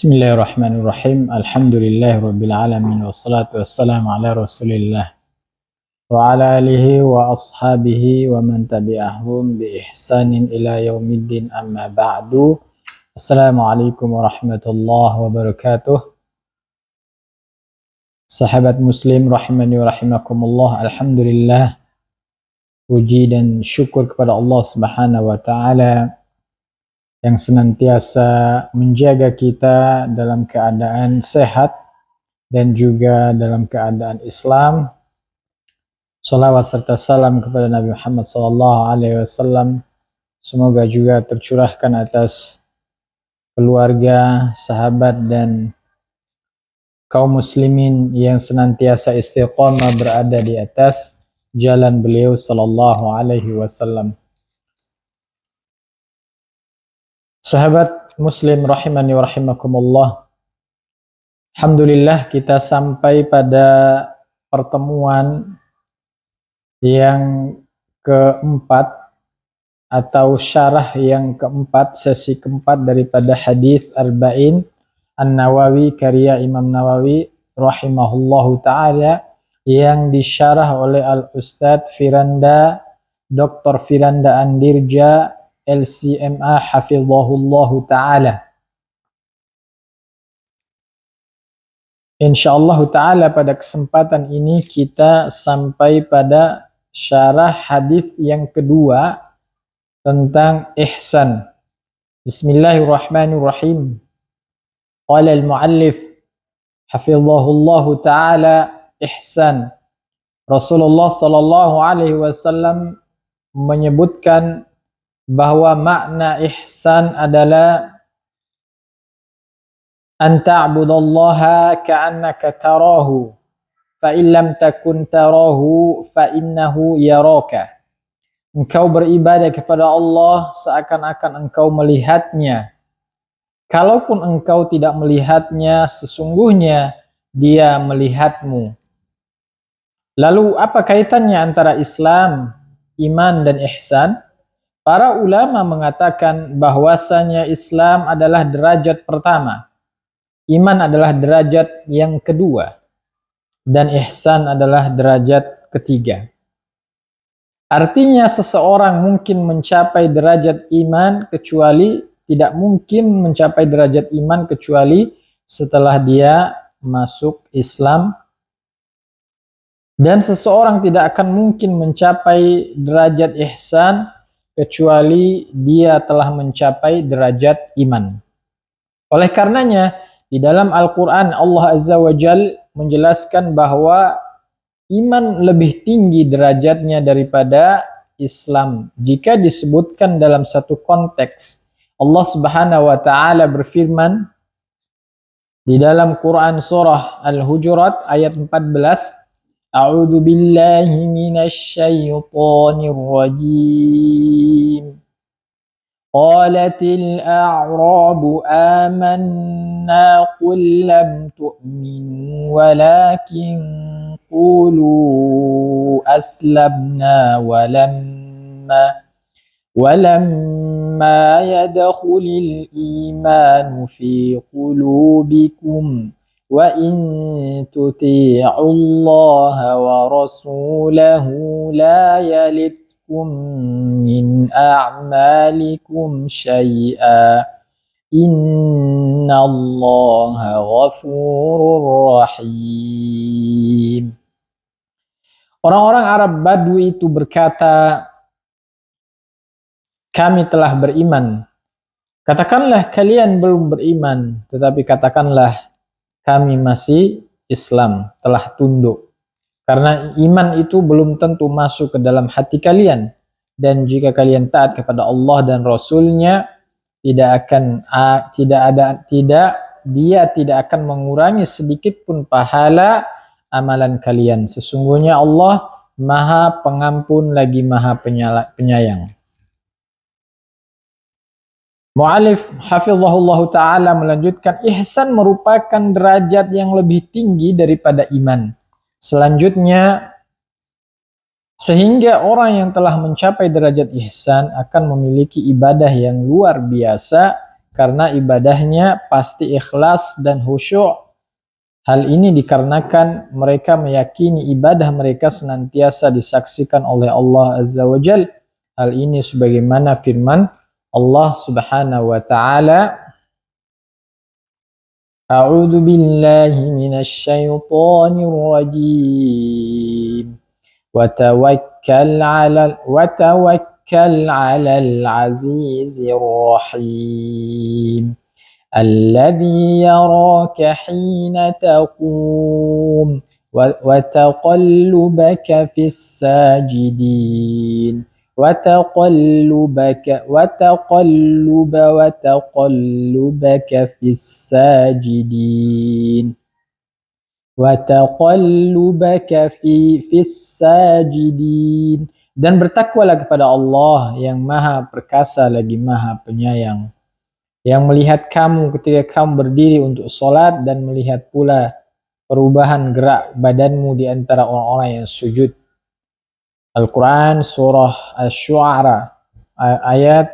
Bismillahirrahmanirrahim. Alhamdulillahirabbil alamin wassalatu wassalamu ala Rasulillah wa ala alihi wa ashabihi wa man tabi'ahum bi ihsanin ila yaumiddin amma ba'du. Assalamualaikum warahmatullahi wabarakatuh. Sahabat muslim rahimani wa rahimakumullah. Alhamdulillah, puji dan syukur kepada Allah Subhanahu wa taala yang senantiasa menjaga kita dalam keadaan sehat dan juga dalam keadaan Islam. Salawat serta salam kepada Nabi Muhammad SAW. Semoga juga tercurahkan atas keluarga, sahabat, dan kaum muslimin yang senantiasa istiqamah berada di atas jalan beliau sallallahu alaihi wasallam. Sahabat muslim rahimani wa rahimakumullah. Alhamdulillah, kita sampai pada pertemuan yang keempat atau syarah yang keempat, sesi keempat daripada hadis Arba'in An-Nawawi karya Imam Nawawi rahimahullahu ta'ala, yang disyarah oleh Al-Ustadz Firanda, Dr. Firanda Andirja LCMA hafizahullahu ta'ala. Insyaallah ta'ala pada kesempatan ini kita sampai pada syarah hadis yang kedua tentang ihsan. Bismillahirrahmanirrahim. Qala al-muallif hafizahullahu ta'ala, ihsan. Rasulullah sallallahu alaihi wasallam menyebutkan bahwa makna ihsan adalah an ta'budallaha ka'annaka tarahu fa in lam takun tarahu fa innahu yaraka. Engkau beribadah kepada Allah seakan-akan engkau melihatnya. Kalaupun engkau tidak melihatnya, sesungguhnya dia melihatmu. Lalu apa kaitannya antara Islam, iman, dan ihsan? Para ulama mengatakan bahwasanya Islam adalah derajat pertama, iman adalah derajat yang kedua, dan ihsan adalah derajat ketiga. Artinya seseorang mungkin mencapai derajat iman tidak mungkin mencapai derajat iman kecuali setelah dia masuk Islam, dan seseorang tidak akan mungkin mencapai derajat ihsan kecuali dia telah mencapai derajat iman. Oleh karenanya, di dalam Al-Quran Allah Azza wa Jal menjelaskan bahwa iman lebih tinggi derajatnya daripada Islam. Jika disebutkan dalam satu konteks, Allah Subhanahu wa ta'ala berfirman di dalam Quran surah Al-Hujurat ayat 14, A'udzu billahi minasy syaithanir rajim. Qalatil a'rabu amanna qul lam tu'minu walakin qulu aslamna walamma yadkhulil imanu fi qulubikum wa in tuti'ullaha wa rasulahu la yalitkum min a'malikum syai'a innallaha ghafurur rahim. Orang-orang Arab Badui itu berkata, kami telah beriman. Katakanlah kalian belum beriman, tetapi katakanlah kami masih Islam, telah tunduk. Karena iman itu belum tentu masuk ke dalam hati kalian. Dan jika kalian taat kepada Allah dan Rasulnya, dia tidak akan mengurangi sedikit pun pahala amalan kalian. Sesungguhnya Allah Maha Pengampun lagi Maha Penyayang. Mu'alif hafizahullahu ta'ala melanjutkan, ihsan merupakan derajat yang lebih tinggi daripada iman. Selanjutnya, sehingga orang yang telah mencapai derajat ihsan akan memiliki ibadah yang luar biasa karena ibadahnya pasti ikhlas dan khusyuk. Hal ini dikarenakan mereka meyakini ibadah mereka senantiasa disaksikan oleh Allah Azza wa Jal. Hal ini sebagaimana firman Allah Subhanahu wa taala, A'udzu billahi minasy syaithanir rajim. Wa tawakkal 'alal 'azizir rahim. الذي يراك حين تقوم وتقلبك في الساجدين وتقلبك في الساجدين dan bertakwalah kepada Allah yang Maha Perkasa lagi Maha Penyayang, yang melihat kamu ketika kamu berdiri untuk sholat dan melihat pula perubahan gerak badanmu di antara orang-orang yang sujud. Al-Quran Surah Asy-Syu'ara ayat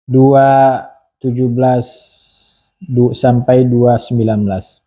2:17 sampai 2:19.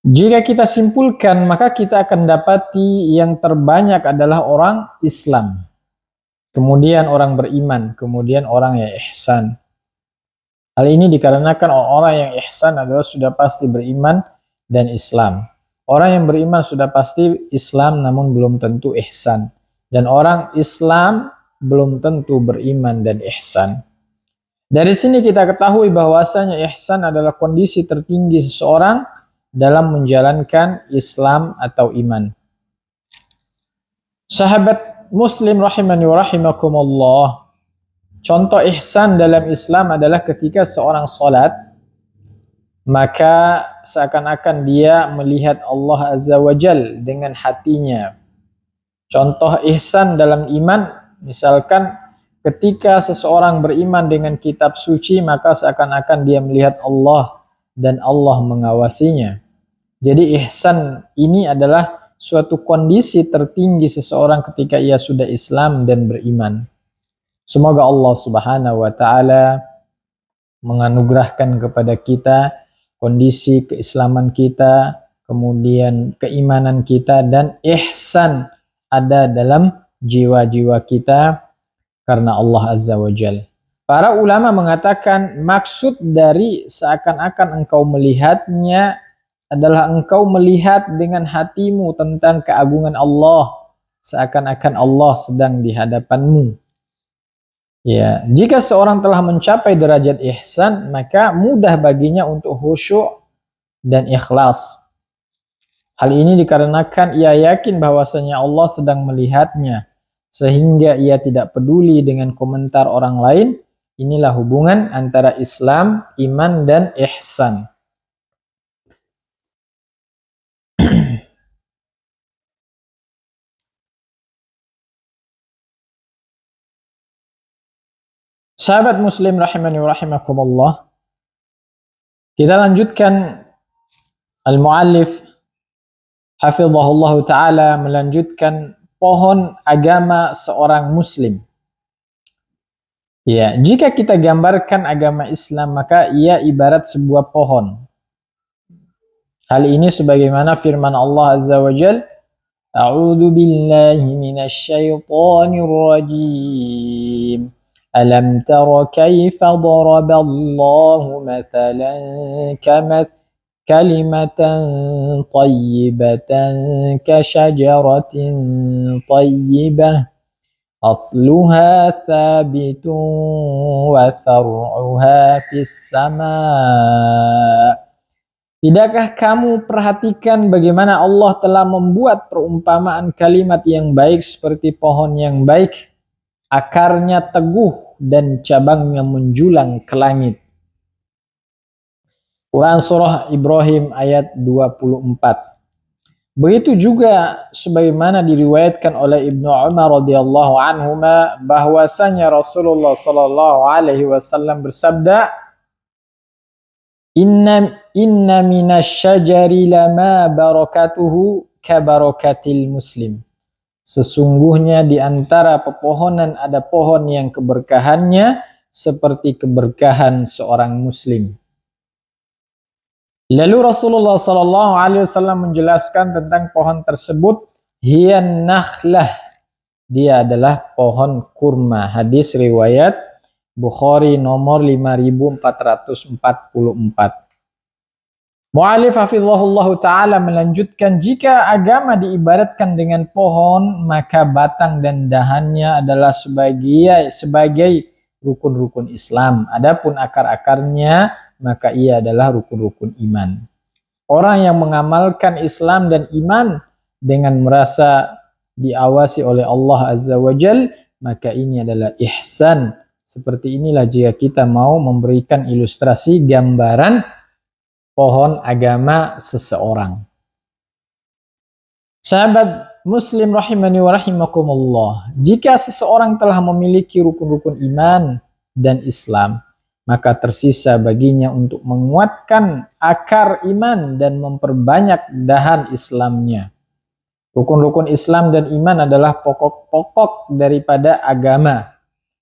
Jika kita simpulkan, maka kita akan dapati yang terbanyak adalah orang Islam, kemudian orang beriman, kemudian orang yang ihsan. Hal ini dikarenakan orang yang ihsan adalah sudah pasti beriman dan Islam. Orang yang beriman sudah pasti Islam namun belum tentu ihsan. Dan orang Islam belum tentu beriman dan ihsan. Dari sini kita ketahui bahwasanya ihsan adalah kondisi tertinggi seseorang dalam menjalankan Islam atau iman. Sahabat Muslim rahimani wa rahimakumullah, contoh ihsan dalam Islam adalah ketika seorang salat, maka seakan-akan dia melihat Allah Azza wa Jal dengan hatinya. Contoh ihsan dalam iman, misalkan ketika seseorang beriman dengan kitab suci, maka seakan-akan dia melihat Allah dan Allah mengawasinya. Jadi ihsan ini adalah suatu kondisi tertinggi seseorang ketika ia sudah Islam dan beriman. Semoga Allah Subhanahu wa taala menganugerahkan kepada kita kondisi keislaman kita, kemudian keimanan kita dan ihsan ada dalam jiwa-jiwa kita karena Allah Azza wa Jalla. Para ulama mengatakan maksud dari seakan-akan engkau melihatnya adalah engkau melihat dengan hatimu tentang keagungan Allah, seakan-akan Allah sedang di hadapanmu. Ya, jika seorang telah mencapai derajat ihsan, maka mudah baginya untuk khusyuk dan ikhlas. Hal ini dikarenakan ia yakin bahwasanya Allah sedang melihatnya, sehingga ia tidak peduli dengan komentar orang lain. Inilah hubungan antara Islam, iman, dan ihsan. Sahabat Muslim rahimani wa rahimakumullah, kita lanjutkan. Al-Muallif hafizahullah ta'ala melanjutkan pohon agama seorang Muslim. Ya, jika kita gambarkan agama Islam, maka ia ibarat sebuah pohon. Hal ini sebagaimana firman Allah Azza wa Jalla, A'udzu billahi minasy syaithanir rajim. Alam tara kaifa daraballahu mathalan kalimatan tayyibatan kasyajaratin tayyibah asluha thabitun wa thar'uha fis sama'. Tidakkah kamu perhatikan bagaimana Allah telah membuat perumpamaan kalimat yang baik seperti pohon yang baik, akarnya teguh dan cabangnya menjulang ke langit. Quran Surah Ibrahim ayat 24. Begitu juga sebagaimana diriwayatkan oleh Ibnu Umar radhiyallahu anhuma bahwasanya Rasulullah sallallahu alaihi wasallam bersabda, Inna minasyajari lama barakatuhu kabarakatil muslim. Sesungguhnya di antara pepohonan ada pohon yang keberkahannya seperti keberkahan seorang muslim. Lalu Rasulullah SAW menjelaskan tentang pohon tersebut, hiyan nakhlah, dia adalah pohon kurma. Hadis riwayat Bukhari nomor 5444. Mu'alif hafizahullah ta'ala melanjutkan, jika agama diibaratkan dengan pohon, maka batang dan dahannya adalah sebagai rukun-rukun Islam. Adapun akar-akarnya, maka ia adalah rukun-rukun iman. Orang yang mengamalkan Islam dan iman dengan merasa diawasi oleh Allah Azza wa Jal, maka ini adalah ihsan. Seperti inilah jika kita mau memberikan ilustrasi gambaran pohon agama seseorang. Sahabat muslim rahimani wa rahimakumullah, jika seseorang telah memiliki rukun-rukun iman dan Islam, maka tersisa baginya untuk menguatkan akar iman dan memperbanyak dahan Islamnya. Rukun-rukun Islam dan iman adalah pokok-pokok daripada agama,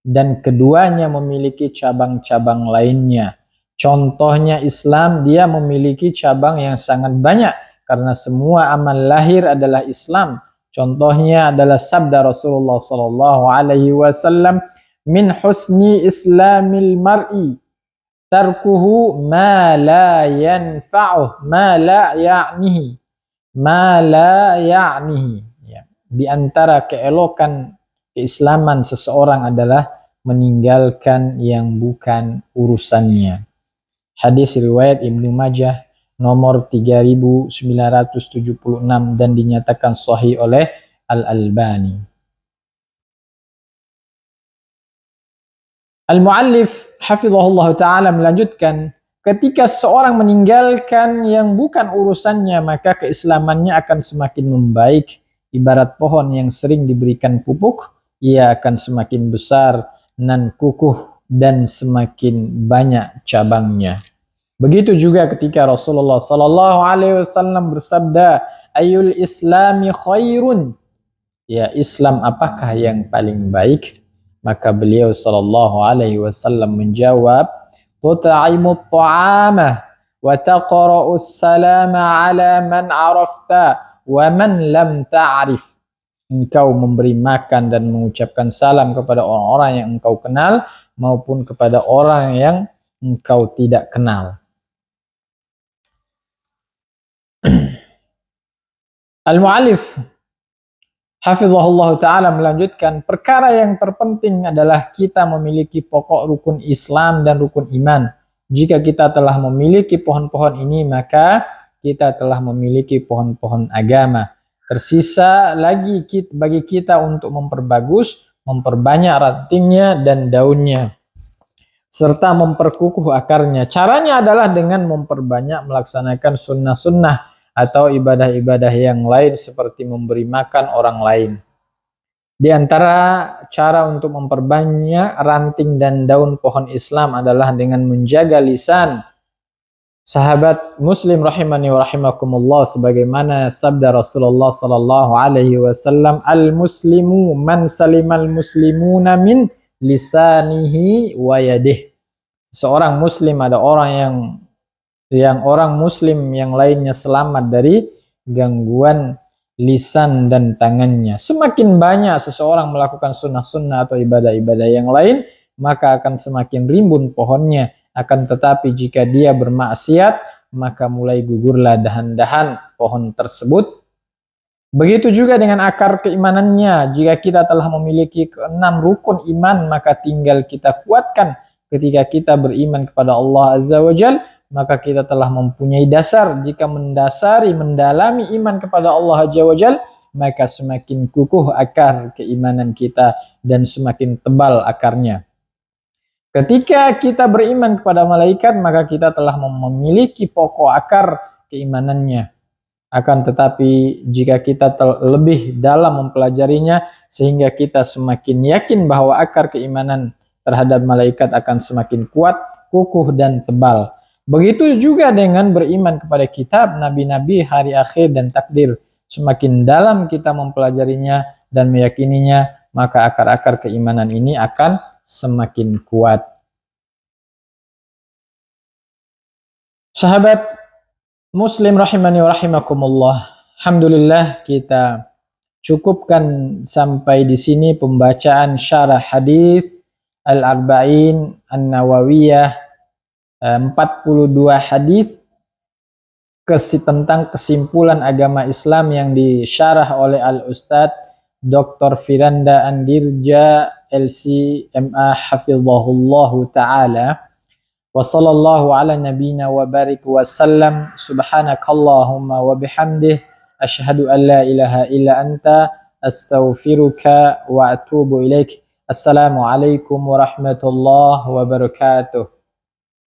dan keduanya memiliki cabang-cabang lainnya. Contohnya Islam, dia memiliki cabang yang sangat banyak karena semua amal lahir adalah Islam. Contohnya adalah sabda Rasulullah SAW, min husni islamil mar'i tarkuhu ma la yanfa'uh ma la ya'nihi ma la ya'nihi. Ya. Di antara keelokan keislaman seseorang adalah meninggalkan yang bukan urusannya. Hadis riwayat Ibnu Majah nomor 3976 dan dinyatakan sahih oleh Al-Albani. Al-Mu'allif hafizahullah ta'ala melanjutkan, ketika seorang meninggalkan yang bukan urusannya, maka keislamannya akan semakin membaik. Ibarat pohon yang sering diberikan pupuk, ia akan semakin besar dan kukuh dan semakin banyak cabangnya. Begitu juga ketika Rasulullah SAW bersabda, ayul islami khairun, ya Islam apakah yang paling baik? Maka beliau SAW menjawab, tut'imut ta'amah wa taqra'us salama ala man arafta wa man lam ta'rif. Engkau memberi makan dan mengucapkan salam kepada orang-orang yang engkau kenal maupun kepada orang yang engkau tidak kenal. Al-Mu'allif hafizahullah ta'ala melanjutkan, perkara yang terpenting adalah kita memiliki pokok rukun Islam dan rukun iman. Jika kita telah memiliki pohon-pohon ini, maka kita telah memiliki pohon-pohon agama. Tersisa lagi bagi kita untuk memperbagus, memperbanyak rantingnya dan daunnya, serta memperkukuh akarnya. Caranya adalah dengan memperbanyak melaksanakan sunnah-sunnah atau ibadah-ibadah yang lain seperti memberi makan orang lain. Di antara cara untuk memperbanyak ranting dan daun pohon Islam adalah dengan menjaga lisan. Sahabat muslim rahimani wa rahimakumullah, sebagaimana sabda Rasulullah SAW, al-muslimu man salimal muslimuna min lisanihi wa yadih. Seorang muslim ada orang orang muslim yang lainnya selamat dari gangguan lisan dan tangannya. Semakin banyak seseorang melakukan sunnah-sunnah atau ibadah-ibadah yang lain, maka akan semakin rimbun pohonnya. Akan tetapi jika dia bermaksiat, maka mulai gugurlah dahan-dahan pohon tersebut. Begitu juga dengan akar keimanannya. Jika kita telah memiliki 6 rukun iman, maka tinggal kita kuatkan. Ketika kita beriman kepada Allah Azza wa Jal, maka kita telah mempunyai dasar. Jika mendalami iman kepada Allah Azza wa Jal, maka semakin kukuh akar keimanan kita dan semakin tebal akarnya. Ketika kita beriman kepada malaikat, maka kita telah memiliki pokok akar keimanannya. Akan tetapi jika kita lebih dalam mempelajarinya, sehingga kita semakin yakin bahwa akar keimanan terhadap malaikat akan semakin kuat, kukuh dan tebal. Begitu juga dengan beriman kepada kitab, nabi-nabi, hari akhir, dan takdir. Semakin dalam kita mempelajarinya dan meyakininya, maka akar-akar keimanan ini akan semakin kuat. Sahabat Muslim rahimani wa rahimakumullah. Alhamdulillah kita cukupkan sampai di sini pembacaan syarah hadis Al-Arba'in An-Nawawiyah, 42 hadis tentang kesimpulan agama Islam yang disyarah oleh Al-Ustadz Dr. Firanda Andirja LC.MA hafizahullahu ta'ala. Wa sallallahu ala nabina wa barik wa sallam. Subhanakallahumma wa bihamdih asyhadu an la ilaha illa anta astaghfiruka wa atubu ilaik. Assalamualaikum warahmatullahi wabarakatuh.